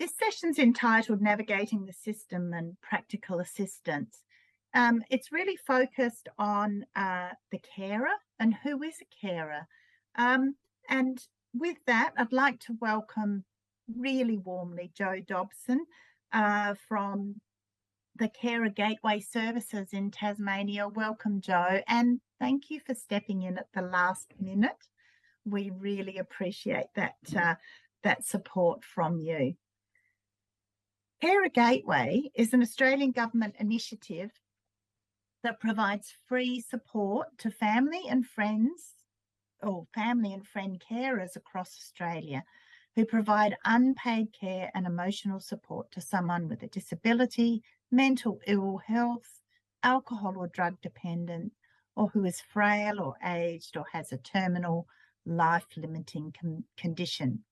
This session's entitled Navigating the System and Practical Assistance. It's really focused on the carer and who is a carer. And with that, I'd like to welcome really warmly Jo Dobson from the Carer Gateway Services in Tasmania. Welcome, Jo, and thank you for stepping in at the last minute. We really appreciate that support from you. Carer Gateway is an Australian government initiative that provides free support to family and friend carers across Australia who provide unpaid care and emotional support to someone with a disability, mental ill health, alcohol or drug dependent, or who is frail or aged or has a terminal life-limiting condition.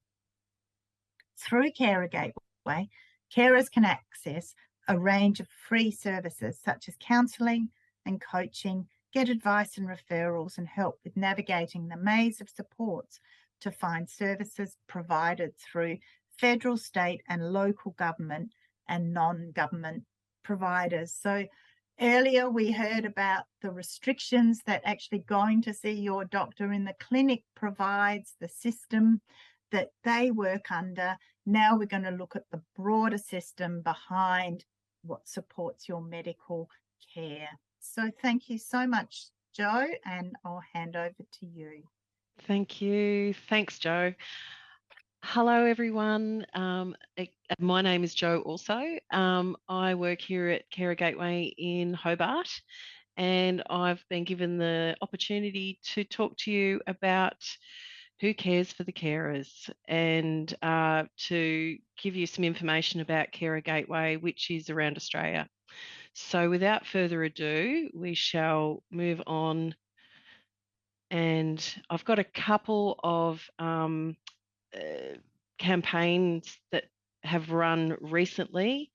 Through Carer Gateway, carers can access a range of free services such as counselling and coaching, get advice and referrals, and help with navigating the maze of supports to find services provided through federal, state and local government and non-government providers. So earlier we heard about the restrictions that actually going to see your doctor in the clinic provides, the system that they work under. Now we're going to look at the broader system behind what supports your medical care. So thank you so much, Jo, and I'll hand over to you. Thank you. Thanks, Jo. Hello, everyone. My name is Jo also. I work here at Carer Gateway in Hobart, and I've been given the opportunity to talk to you about who cares for the carers and to give you some information about Carer Gateway, which is around Australia. So without further ado, we shall move on. And I've got a couple of campaigns that have run recently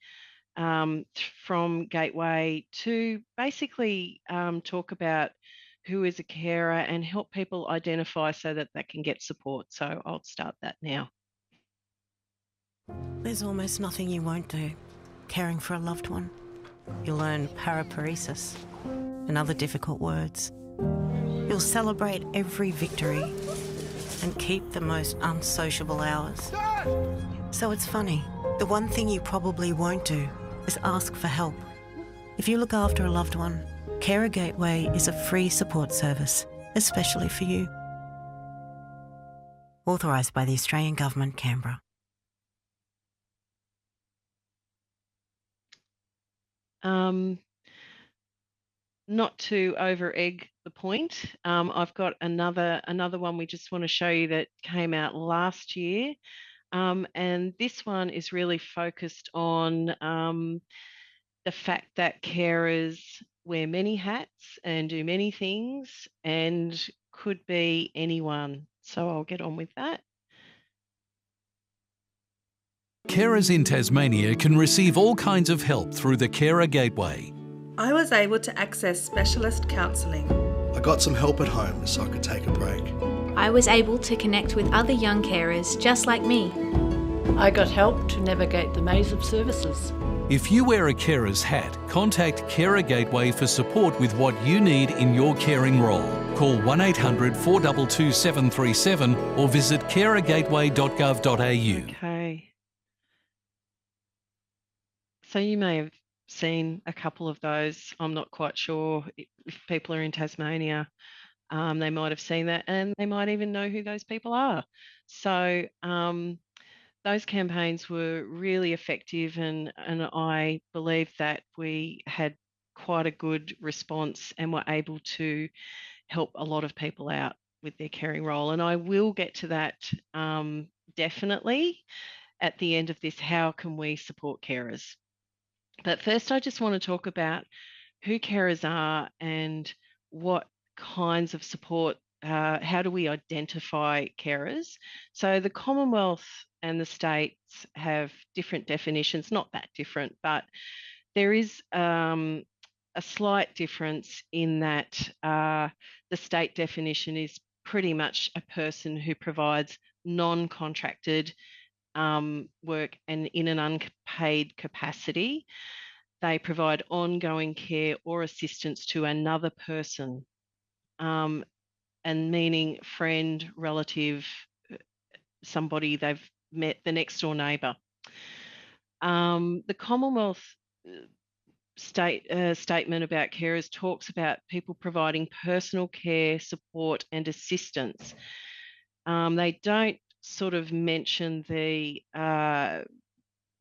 from Gateway to basically talk about who is a carer and help people identify so that they can get support. So I'll start that now. There's almost nothing you won't do caring for a loved one. You'll learn paraparesis and other difficult words. You'll celebrate every victory and keep the most unsociable hours. So it's funny, the one thing you probably won't do is ask for help. If you look after a loved one, Carer Gateway is a free support service, especially for you. Authorised by the Australian Government, Canberra. Not to over-egg the point, I've got another one we just want to show you that came out last year. And this one is really focused on the fact that carers wear many hats and do many things and could be anyone. So I'll get on with that. Carers in Tasmania can receive all kinds of help through the Carer Gateway. I was able to access specialist counselling. I got some help at home so I could take a break. I was able to connect with other young carers just like me. I got help to navigate the maze of services. If you wear a carer's hat, contact Carer Gateway for support with what you need in your caring role. Call 1800 422 737 or visit carergateway.gov.au. Okay. So you may have seen a couple of those. I'm not quite sure if people are in Tasmania. They might have seen that and they might even know who those people are. So those campaigns were really effective and I believe that we had quite a good response and were able to help a lot of people out with their caring role. And I will get to that definitely at the end of this. How can we support carers? But first, I just want to talk about who carers are and what kinds of support, how do we identify carers? So the Commonwealth and the states have different definitions, not that different, but there is a slight difference in that the state definition is pretty much a person who provides non-contracted work and in an unpaid capacity, they provide ongoing care or assistance to another person, and meaning friend, relative, somebody they've met, the next door neighbour. The Commonwealth statement about carers talks about people providing personal care, support, and assistance. They don't sort of mention the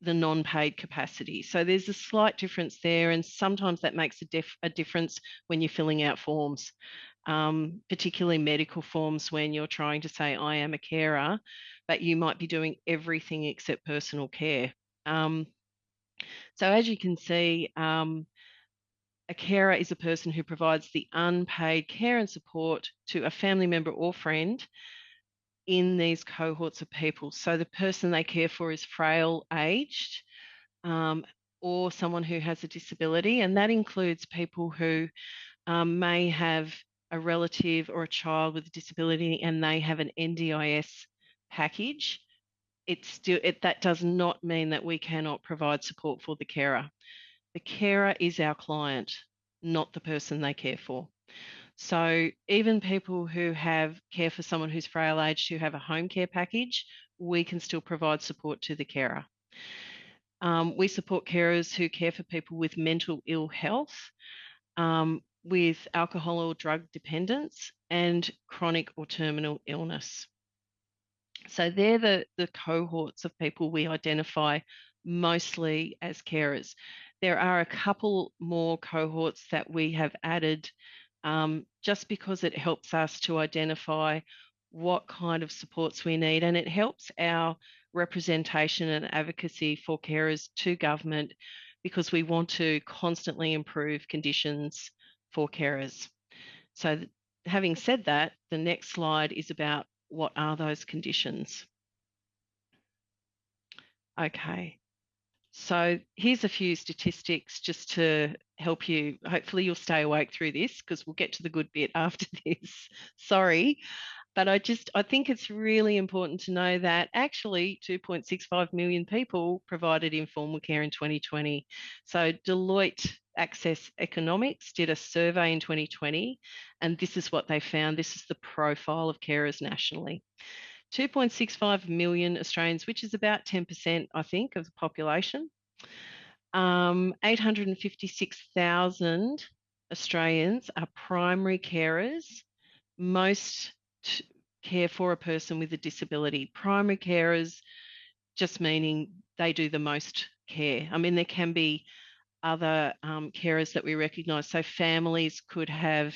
non-paid capacity. So there's a slight difference there, and sometimes that makes a difference when you're filling out forms, particularly medical forms when you're trying to say, I am a carer, but you might be doing everything except personal care. So as you can see, a carer is a person who provides the unpaid care and support to a family member or friend in these cohorts of people. So the person they care for is frail, aged, or someone who has a disability, and that includes people who may have a relative or a child with a disability and they have an NDIS package. That does not mean that we cannot provide support for the carer. The carer is our client, not the person they care for. So even people who have care for someone who's frail aged who have a home care package, we can still provide support to the carer. We support carers who care for people with mental ill health, with alcohol or drug dependence, and chronic or terminal illness. So they're the cohorts of people we identify mostly as carers. There are a couple more cohorts that we have added just because it helps us to identify what kind of supports we need, and it helps our representation and advocacy for carers to government because we want to constantly improve conditions for carers. So having said that, the next slide is about what are those conditions. Okay, so here's a few statistics just to help you. Hopefully you'll stay awake through this because we'll get to the good bit after this. Sorry, but I think it's really important to know that actually 2.65 million people provided informal care in 2020. So Deloitte Access Economics did a survey in 2020, and this is what they found. This is the profile of carers nationally. 2.65 million Australians, which is about 10%, I think, of the population. 856,000 Australians are primary carers. Most care for a person with a disability. Primary carers just meaning they do the most care. I mean, there can be other carers that we recognise. So families could have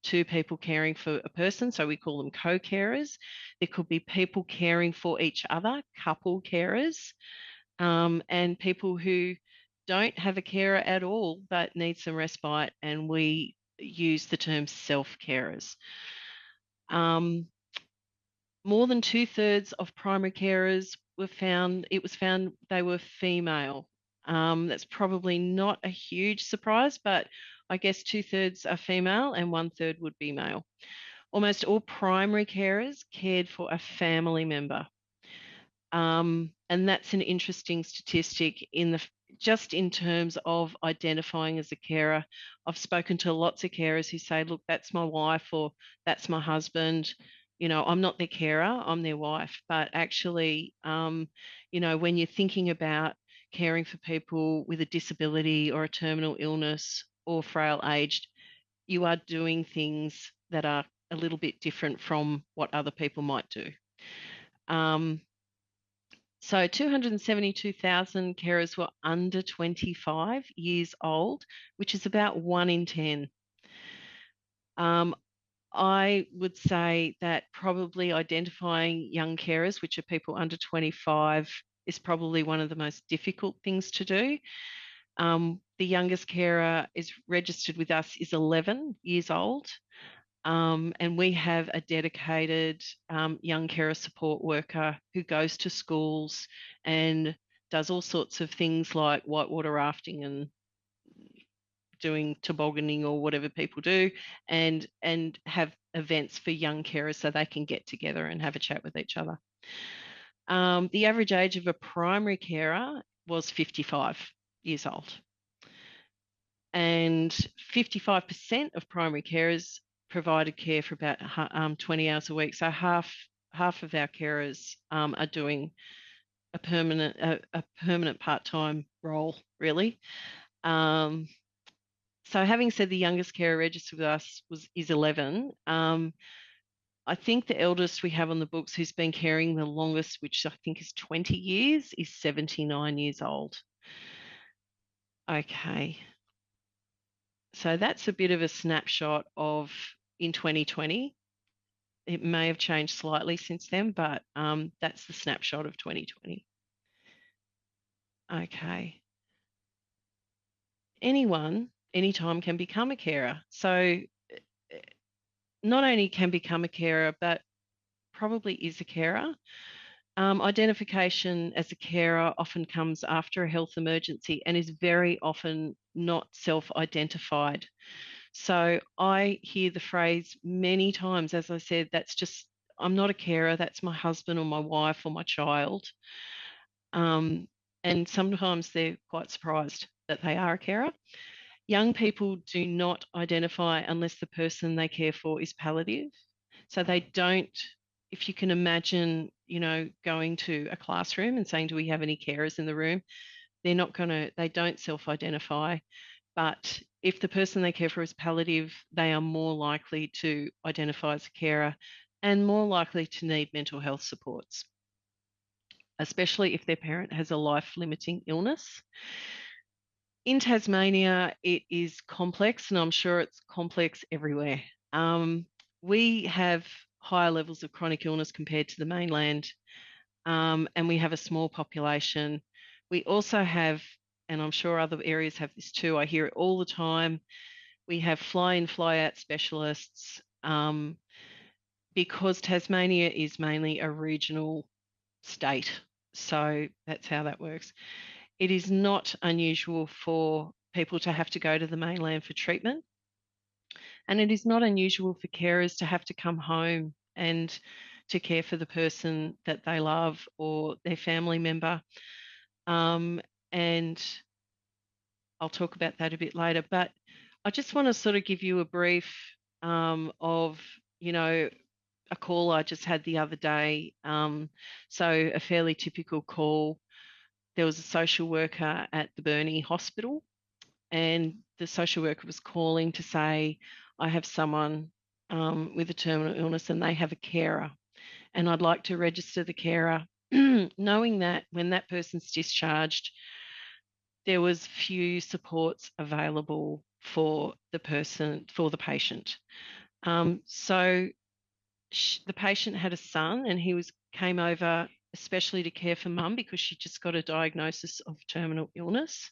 two people caring for a person, so we call them co-carers. There could be people caring for each other, couple carers, and people who don't have a carer at all but need some respite, and we use the term self-carers. More than 2/3 of primary carers were found, they were female. That's probably not a huge surprise, but I guess 2/3 are female and 1/3 would be male. Almost all primary carers cared for a family member. And that's an interesting statistic just in terms of identifying as a carer. I've spoken to lots of carers who say, look, that's my wife or that's my husband. You know, I'm not their carer, I'm their wife. But actually, you know, when you're thinking about caring for people with a disability or a terminal illness or frail aged, you are doing things that are a little bit different from what other people might do. So 272,000 carers were under 25 years old, which is about 1 in 10. I would say that probably identifying young carers, which are people under 25, is probably one of the most difficult things to do. The youngest carer is registered with us is 11 years old. And we have a dedicated young carer support worker who goes to schools and does all sorts of things like whitewater rafting and doing tobogganing or whatever people do, and have events for young carers so they can get together and have a chat with each other. The average age of a primary carer was 55 years old. And 55% of primary carers provided care for about 20 hours a week. So half of our carers are doing a permanent part-time role, really. So having said the youngest carer registered with us is 11, I think the eldest we have on the books who's been caring the longest, which I think is 20 years, is 79 years old. Okay. So that's a bit of a snapshot of in 2020. It may have changed slightly since then, but that's the snapshot of 2020. Okay. Anyone, anytime can become a carer. So not only can become a carer, but probably is a carer. Identification as a carer often comes after a health emergency and is very often not self-identified. So I hear the phrase many times, as I said, I'm not a carer, that's my husband or my wife or my child. And sometimes they're quite surprised that they are a carer. Young people do not identify unless the person they care for is palliative. So they don't, if you can imagine, going to a classroom and saying, do we have any carers in the room? They don't self-identify. But if the person they care for is palliative, they are more likely to identify as a carer and more likely to need mental health supports, especially if their parent has a life-limiting illness. In Tasmania, it is complex, and I'm sure it's complex everywhere. We have higher levels of chronic illness compared to the mainland, and we have a small population. We also have, and I'm sure other areas have this too, I hear it all the time, we have fly-in, fly-out specialists because Tasmania is mainly a regional state. So that's how that works. It is not unusual for people to have to go to the mainland for treatment. And it is not unusual for carers to have to come home and to care for the person that they love or their family member. And I'll talk about that a bit later. But I just want to sort of give you a brief of, a call I just had the other day. So a fairly typical call. There was a social worker at the Burnie Hospital, and the social worker was calling to say, I have someone with a terminal illness and they have a carer, and I'd like to register the carer, knowing that when that person's discharged, there was few supports available for the patient. So the patient had a son, and he came over especially to care for mum because she just got a diagnosis of terminal illness.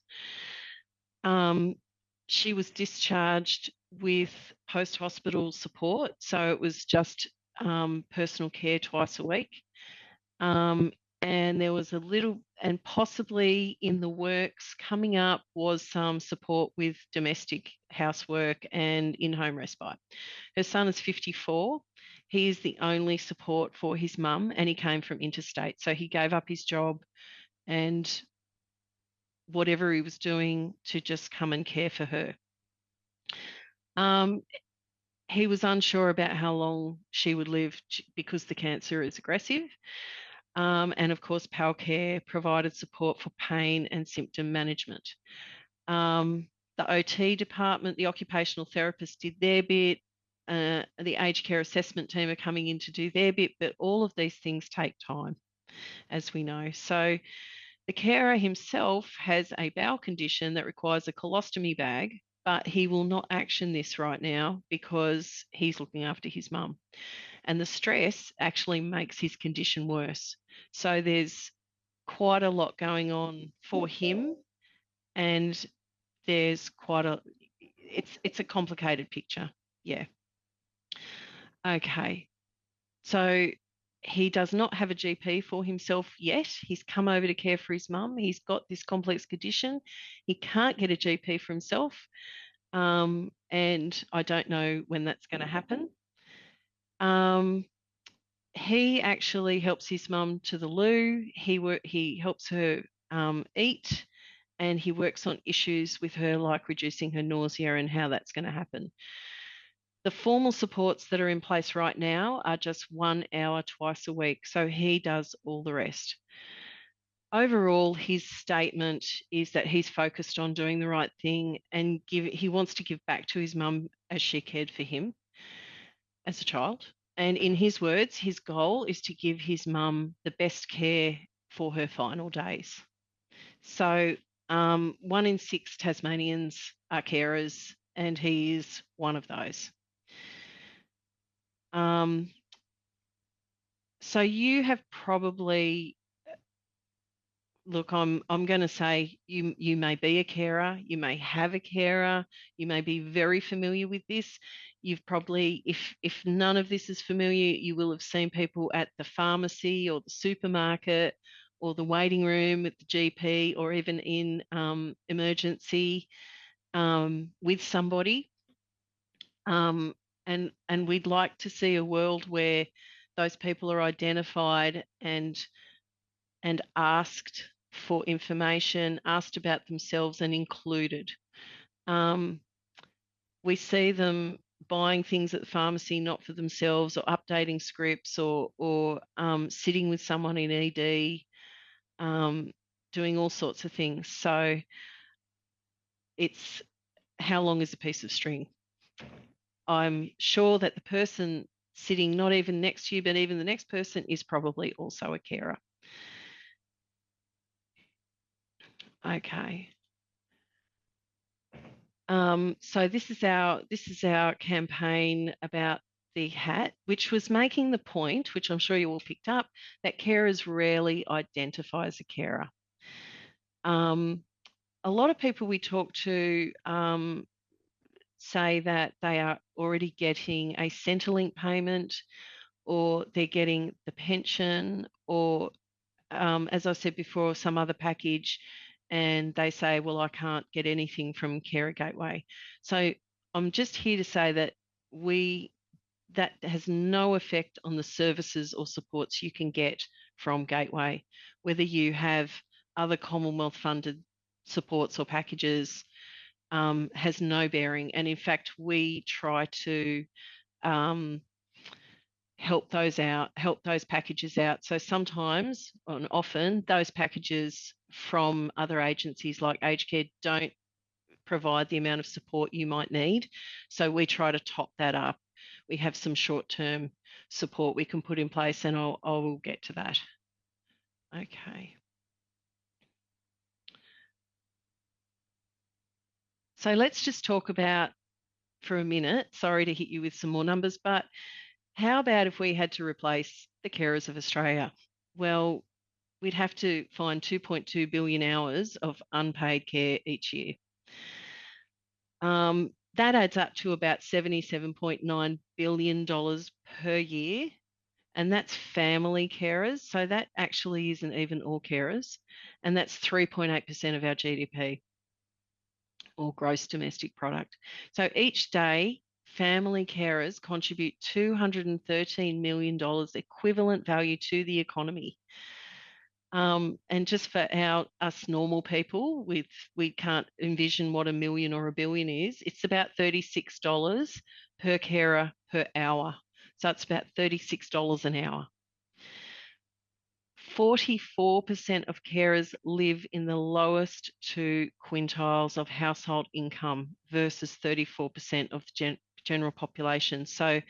She was discharged with post-hospital support, so it was just personal care twice a week. And there was a little, and possibly in the works coming up was some support with domestic housework and in-home respite. Her son is 54. He is the only support for his mum, and he came from interstate. So he gave up his job and whatever he was doing to just come and care for her. He was unsure about how long she would live because the cancer is aggressive. And of course, PALCare provided support for pain and symptom management. The OT department, the occupational therapist did their bit. The aged care assessment team are coming in to do their bit, but all of these things take time, as we know. So the carer himself has a bowel condition that requires a colostomy bag, but he will not action this right now because he's looking after his mum. And the stress actually makes his condition worse. So there's quite a lot going on for him, and there's it's a complicated picture. Yeah. Okay. So he does not have a GP for himself yet. He's come over to care for his mum. He's got this complex condition. He can't get a GP for himself. And I don't know when that's going to happen. he actually helps his mum to the loo. He helps her eat, and he works on issues with her like reducing her nausea and how that's going to happen. The formal supports that are in place right now are just 1 hour twice a week, so he does all the rest. Overall, his statement is that he's focused on doing the right thing and he wants to give back to his mum as she cared for him as a child. And in his words, his goal is to give his mum the best care for her final days. So 1 in 6 Tasmanians are carers, and he is one of those. So you have probably, look, I'm going to say you may be a carer, you may have a carer, you may be very familiar with this. You've probably, if none of this is familiar, you will have seen people at the pharmacy or the supermarket or the waiting room at the GP, or even in emergency with somebody. And we'd like to see a world where those people are identified and asked for information, asked about themselves and included. We see them buying things at the pharmacy not for themselves, or updating scripts, or sitting with someone in ED, doing all sorts of things. So it's, how long is a piece of string? I'm sure that the person sitting not even next to you, but even the next person, is probably also a carer. Okay. So this is our campaign about the hat, which was making the point, which I'm sure you all picked up, that carers rarely identify as a carer. A lot of people we talk to say that they are already getting a Centrelink payment, or they're getting the pension, or as I said before, some other package, and they say, well, I can't get anything from Carer Gateway. So I'm just here to say that that has no effect on the services or supports you can get from Gateway, whether you have other Commonwealth funded supports or packages. Has no bearing. And in fact, we try to help those packages out. So sometimes, and often, those packages from other agencies like aged care don't provide the amount of support you might need. So we try to top that up. We have some short-term support we can put in place, and I will get to that. Okay. So let's just talk about, for a minute, sorry to hit you with some more numbers, but how about if we had to replace the carers of Australia? Well, we'd have to find 2.2 billion hours of unpaid care each year. That adds up to about $77.9 billion per year, and that's family carers. So that actually isn't even all carers, and that's 3.8% of our GDP, or gross domestic product. So each day, family carers contribute $213 million equivalent value to the economy. And just for us normal people, we can't envision what $1 million or $1 billion is. It's about $36 per carer per hour. So it's about $36 an hour. 44% of carers live in the lowest 2 quintiles of household income versus 34% of the general population. So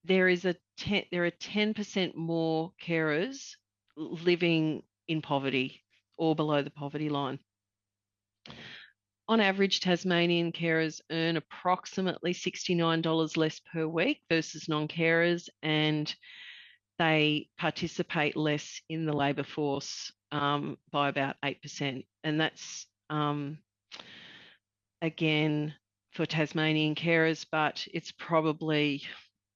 there are 10% more carers living in poverty or below the poverty line. On average, Tasmanian carers earn approximately $69 less per week versus non-carers, and they participate less in the labour force by about 8%. And that's, again, for Tasmanian carers, but it's probably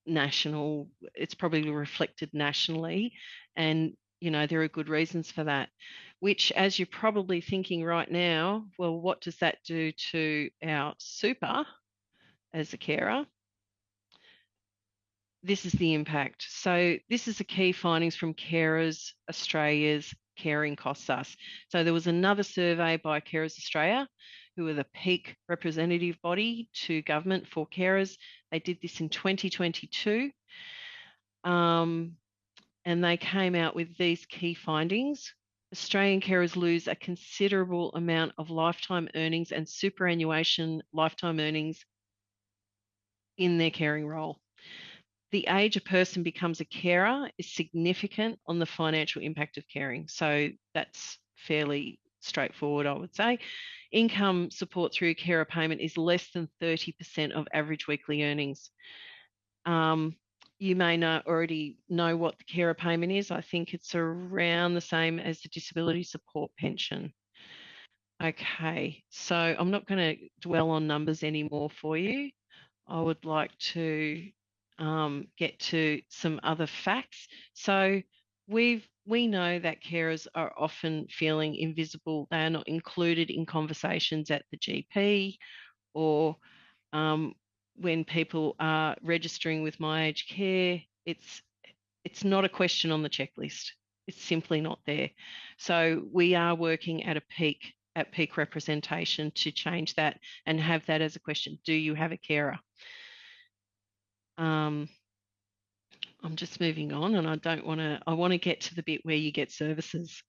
national, it's probably reflected nationally. And, you know, there are good reasons for that, which, as you're probably thinking right now, well, what does that do to our super as a carer? this is the impact. So this is the key findings from Carers Australia's Caring Costs Us. So there was another survey by Carers Australia, who are the peak representative body to government for carers. They did this in 2022. And they came out with these key findings. Australian carers lose a considerable amount of lifetime earnings and superannuation lifetime earnings in their caring role. The age a person becomes a carer is significant on the financial impact of caring. So that's fairly straightforward, I would say. Income support through carer payment is less than 30% of average weekly earnings. You may already know what the carer payment is. I think it's around the same as the disability support pension. Okay, so I'm not going to dwell on numbers anymore for you. I would like to get to some other facts. So we know that carers are often feeling invisible. They are not included in conversations at the GP or when people are registering with My Aged Care. It's not a question on the checklist. It's simply not there. So we are working at peak representation to change that and have that as a question. Do you have a carer? I'm just moving on, and I want to get to the bit where you get services.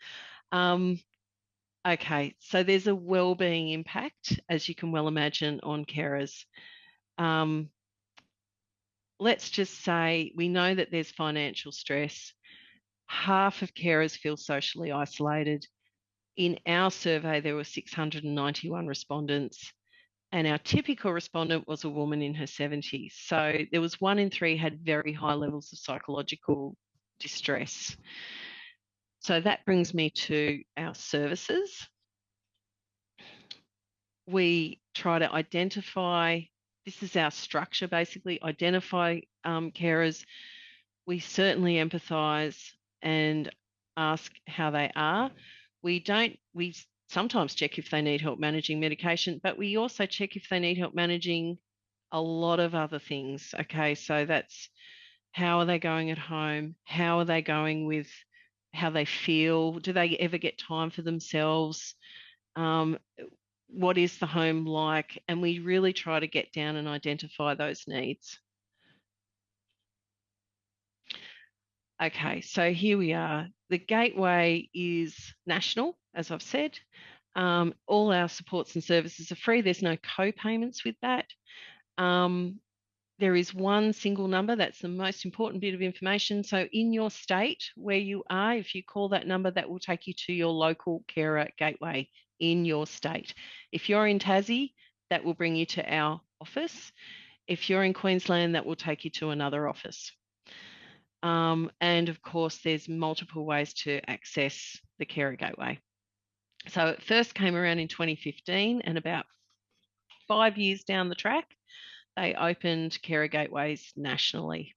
Okay, so there's a wellbeing impact, as you can well imagine, on carers. Let's just say we know that there's financial stress. Half of carers feel socially isolated. In our survey, there were 691 respondents, and our typical respondent was a woman in her 70s. So there was 1 in 3 had very high levels of psychological distress. So that brings me to our services. We try to identify, this is our structure basically, identify carers. We certainly empathise and ask how they are. We sometimes check if they need help managing medication, but we also check if they need help managing a lot of other things. Okay, so that's how are they going at home? How are they going with how they feel? Do they ever get time for themselves? What is the home like? And we really try to get down and identify those needs. Okay, so here we are. The gateway is national, as I've said. All our supports and services are free. There's no co-payments with that. There is one single number. That's the most important bit of information. So in your state where you are, if you call that number, that will take you to your local carer gateway in your state. If you're in Tassie, that will bring you to our office. If you're in Queensland, that will take you to another office. And of course, there's multiple ways to access the carer gateway. So it first came around in 2015, and about 5 years down the track, they opened carer gateways nationally.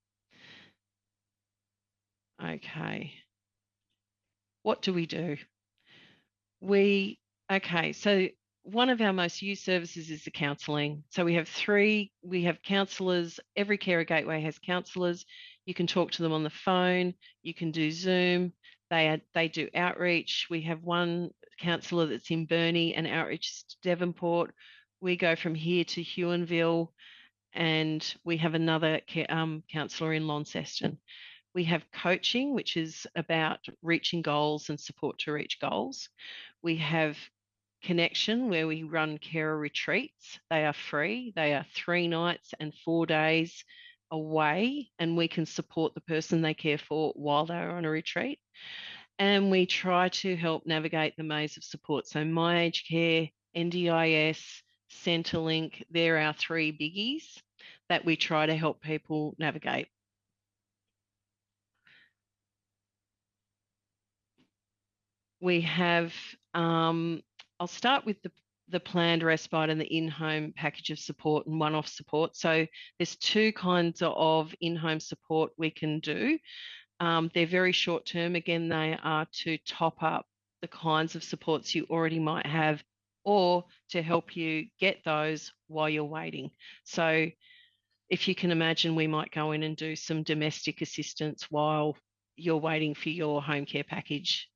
Okay. What do we do? So one of our most used services is the counselling. So we have counsellors. Every carer gateway has counsellors. You can talk to them on the phone. You can do Zoom. They do outreach. We have one counsellor that's in Burnie and outreach to Devonport. We go from here to Huonville, and we have another counsellor in Launceston. We have coaching, which is about reaching goals and support to reach goals. We have connection, where we run carer retreats. They are free. They are 3 nights and 4 days away, and we can support the person they care for while they're on a retreat. And we try to help navigate the maze of support. So My Aged Care, NDIS, Centrelink, they're our 3 biggies that we try to help people navigate. We have, I'll start with the planned respite and the in-home package of support and one-off support. So there's 2 kinds of in-home support we can do. They're very short term. Again, they are to top up the kinds of supports you already might have, or to help you get those while you're waiting. So if you can imagine, we might go in and do some domestic assistance while you're waiting for your home care package.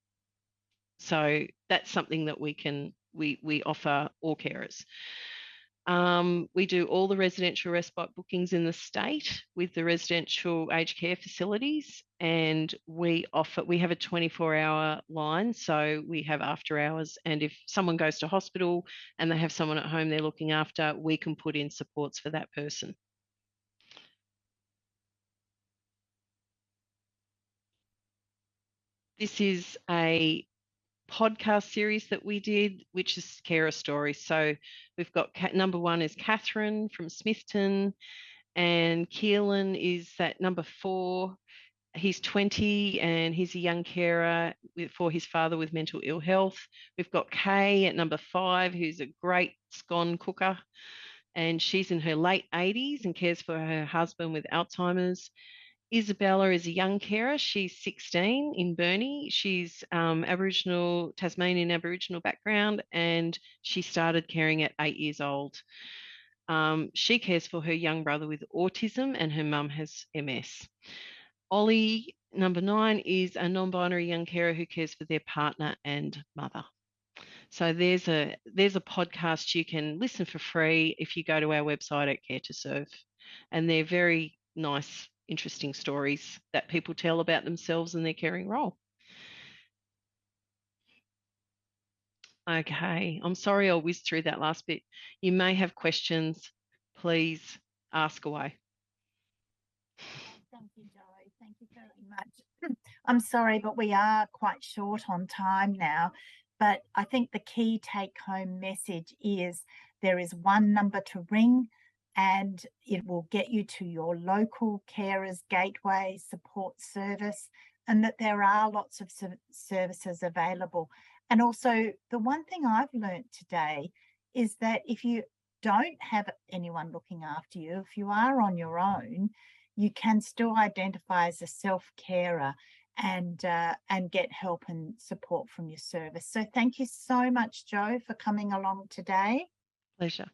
So that's something that we offer all carers. We do all the residential respite bookings in the state with the residential aged care facilities, and we have a 24-hour line, so we have after hours, and if someone goes to hospital and they have someone at home they're looking after, we can put in supports for that person. This is a podcast series that we did, which is Carer Stories. So we've got number 1 is Catherine from Smithton, and Keelan is at number 4. He's 20 and he's a young carer for his father with mental ill health. We've got Kay at number 5, who's a great scone cooker, and she's in her late 80s and cares for her husband with Alzheimer's. Isabella is a young carer. She's 16 in Burnie. She's Tasmanian Aboriginal background, and she started caring at 8 years old. She cares for her young brother with autism, and her mum has MS. Ollie, number 9, is a non-binary young carer who cares for their partner and mother. So there's a podcast you can listen for free if you go to our website at Care to Serve, and they're very nice, interesting stories that people tell about themselves and their caring role. Okay, I'm sorry I whizzed through that last bit. You may have questions. Please ask away. Thank you, Joey. Thank you very much. I'm sorry, but we are quite short on time now. But I think the key take-home message is there is one number to ring, and it will get you to your local carers gateway support service, and that there are lots of services available. And also, the one thing I've learned today is that if you don't have anyone looking after you, if you are on your own, you can still identify as a self-carer and get help and support from your service. So thank you so much, Jo, for coming along today. Pleasure.